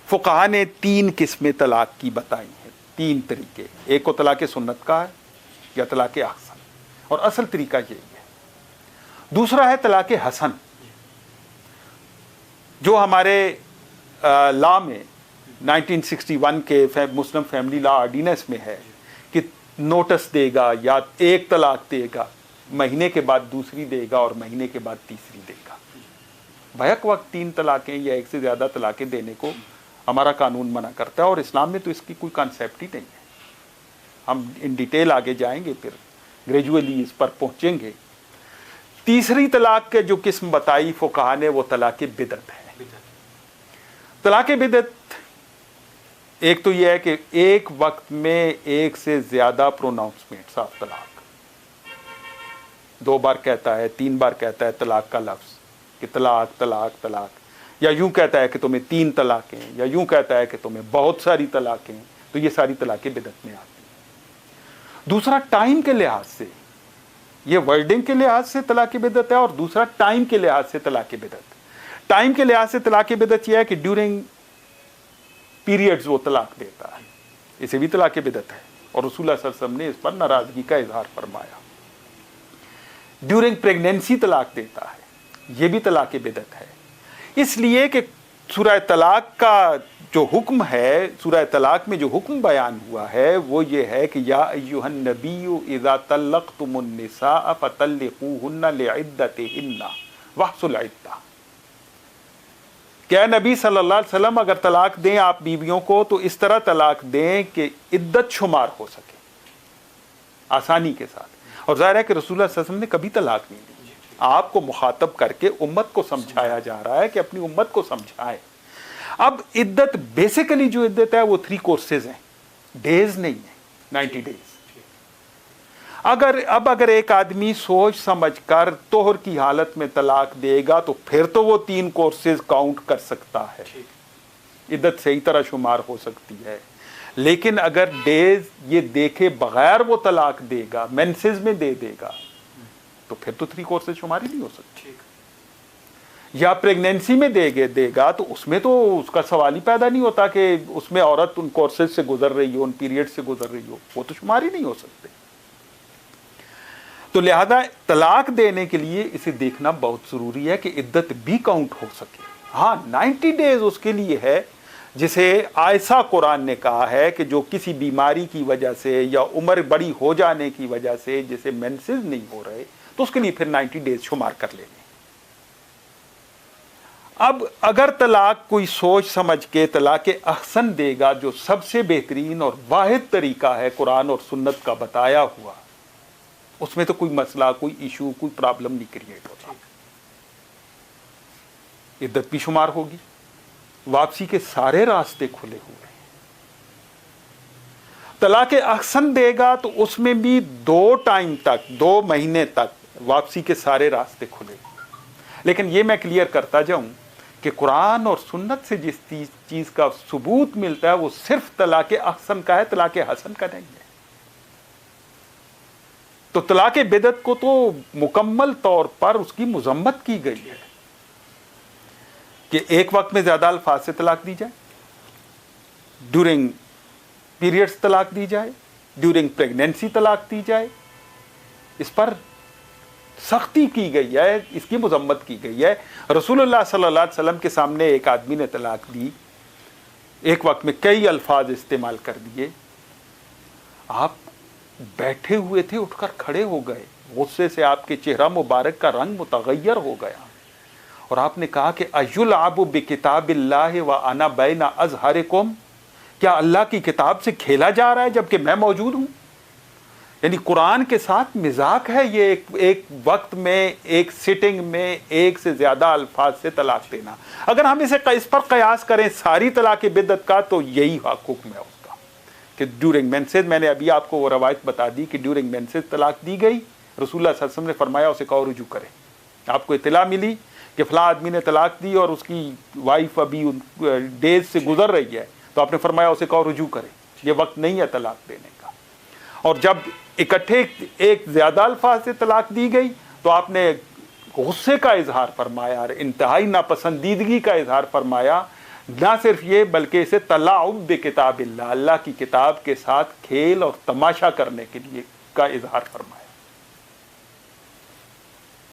فقہا نے 3 قسمیں طلاق کی بتائی ہیں، 3 طریقے. ایک کو طلاق سنت کا ہے یا طلاق احسن، اور اصل طریقہ یہی ہے. دوسرا ہے طلاق حسن، جو ہمارے لا میں 1961 کے مسلم فیملی لا آرڈیننس میں ہے کہ نوٹس دے گا یا ایک طلاق دے گا، مہینے کے بعد دوسری دے گا اور مہینے کے بعد تیسری دے گا. بیک وقت 3 طلاقیں یا ایک سے زیادہ طلاقیں دینے کو ہمارا قانون منع کرتا ہے، اور اسلام میں تو اس کی کوئی کانسیپٹ ہی نہیں ہے. ہم ان ڈیٹیل آگے جائیں گے، پھر گریجولی اس پر پہنچیں گے. تیسری طلاق کے جو قسم بتائی فقہا نے وہ طلاق بدعت ہے. طلاق بدعت ایک تو یہ ہے کہ ایک وقت میں ایک سے زیادہ پروناؤنسمنٹس آف طلاق، 2 بار کہتا ہے، 3 بار کہتا ہے طلاق کا لفظ کہ طلاق طلاق طلاق، یا یوں کہتا ہے کہ تمہیں 3 طلاقیں، یا یوں کہتا ہے کہ تمہیں بہت ساری طلاقیں. تو یہ ساری طلاقیں بدعت میں آتی ہیں. دوسرا ٹائم کے لحاظ سے، یہ ورڈنگ کے لحاظ سے طلاق بدعت ہے، اور دوسرا ٹائم کے لحاظ سے طلاق بدعت. ٹائم کے لحاظ سے طلاق بدعت یہ ہے کہ ڈیورنگ پیریڈز وہ طلاق دیتا ہے، اسے بھی طلاق بدعت ہے، اور رسول اللہ صلی اللہ علیہ وسلم نے اس پر ناراضگی کا اظہار فرمایا. ڈیورنگ پریگنینسی طلاق دیتا ہے، یہ بھی طلاق بدعت ہے. اس لیے کہ سورہ طلاق کا جو حکم ہے، سورہ طلاق میں جو حکم بیان ہوا ہے وہ یہ ہے کہ یا ایھا النبی اذا طلقتم النساء فطلقوهن لعدتهن واحصوا العدة. کہ اے نبی صلی اللہ علیہ وسلم اگر طلاق دیں آپ بیویوں کو تو اس طرح طلاق دیں کہ عدت شمار ہو سکے آسانی کے ساتھ. اور ظاہر ہے کہ رسول اللہ صلی اللہ علیہ وسلم نے کبھی طلاق نہیں دی. آپ کو مخاطب کر کے امت کو سمجھایا جا رہا ہے کہ اپنی امت کو سمجھائے. اب عدت بیسیکلی جو عدت ہے وہ 3 کورسز ہیں، ڈیز نہیں ہے، 90 ڈیز. اگر ایک آدمی سوچ سمجھ کر طہر کی حالت میں طلاق دے گا تو پھر تو وہ 3 کورسز کاؤنٹ کر سکتا ہے، عدت صحیح طرح شمار ہو سکتی ہے. لیکن اگر ڈیز یہ دیکھے بغیر وہ طلاق دے گا، مینسز میں دے گا، تو پھر تو 3 کورسز شماری نہیں ہو سکتی. یا پریگنینسی میں دے گا تو اس میں تو اس کا سوال ہی پیدا نہیں ہوتا کہ اس میں عورت ان کورسز سے گزر رہی ہو، ان پیریڈ سے گزر رہی ہو، وہ تو شمار ہی نہیں ہو سکتے. تو لہذا طلاق دینے کے لیے اسے دیکھنا بہت ضروری ہے کہ عدت بھی کاؤنٹ ہو سکے. ہاں 90 ڈیز اس کے لیے ہے جسے آئسا قرآن نے کہا ہے کہ جو کسی بیماری کی وجہ سے یا عمر بڑی ہو جانے کی وجہ سے جسے مینسز نہیں ہو رہے تو اس کے لیے پھر 90 ڈیز شمار کر لیں گے. اب اگر طلاق کوئی سوچ سمجھ کے طلاق احسن دے گا، جو سب سے بہترین اور واحد طریقہ ہے قرآن اور سنت کا بتایا ہوا، اس میں تو کوئی مسئلہ، کوئی ایشو، کوئی پرابلم نہیں کریٹ ہوتا. عدت بھی شمار ہوگی، واپسی کے سارے راستے کھلے ہوئے ہیں. طلاق احسن دے گا تو اس میں بھی 2 مہینے تک واپسی کے سارے راستے کھلے. لیکن یہ میں کلیئر کرتا جاؤں کہ قرآن اور سنت سے جس چیز کا ثبوت ملتا ہے وہ صرف طلاق احسن کا ہے، طلاق حسن کا نہیں ہے. تو طلاق بدعت کو تو مکمل طور پر اس کی مذمت کی گئی ہے کہ ایک وقت میں زیادہ الفاظ سے طلاق دی جائے، ڈیورنگ پیریڈز طلاق دی جائے، ڈیورنگ پریگنینسی طلاق دی جائے. اس پر سختی کی گئی ہے، اس کی مذمت کی گئی ہے. رسول اللہ صلی اللہ علیہ وسلم کے سامنے ایک آدمی نے طلاق دی، ایک وقت میں کئی الفاظ استعمال کر دیے. آپ بیٹھے ہوئے تھے، اٹھ کر کھڑے ہو گئے، غصے سے آپ کے چہرہ مبارک کا رنگ متغیر ہو گیا، اور آپ نے کہا کہ ایلعب بکتاب اللہ وانا بین اظہرکم، کیا اللہ کی کتاب سے کھیلا جا رہا ہے جبکہ میں موجود ہوں؟ یعنی قرآن کے ساتھ مذاق ہے یہ ایک وقت میں، ایک سٹنگ میں ایک سے زیادہ الفاظ سے طلاق دینا. اگر ہم اس پر قیاس کریں ساری طلاق بدعت کا تو یہی حکم ہے اس کا کہ ڈیورنگ مینسز. میں نے ابھی آپ کو وہ روایت بتا دی کہ ڈیورنگ مینسز طلاق دی گئی، رسول اللہ صلی اللہ علیہ وسلم نے فرمایا اسے کہو رجوع کرے. آپ کو اطلاع ملی کہ فلاں آدمی نے طلاق دی اور اس کی وائف ابھی ڈیز سے گزر رہی ہے، تو آپ نے فرمایا اسے کہو رجوع کرے، یہ وقت نہیں ہے طلاق دینے کا. اور جب اکٹھے ایک زیادہ الفاظ سے طلاق دی گئی تو آپ نے غصے کا اظہار فرمایا اور انتہائی ناپسندیدگی کا اظہار فرمایا نہ صرف یہ بلکہ اسے تلاعب بکتاب اللہ، اللہ کی کتاب کے ساتھ کھیل اور تماشا کرنے کے لیے کا اظہار فرمایا۔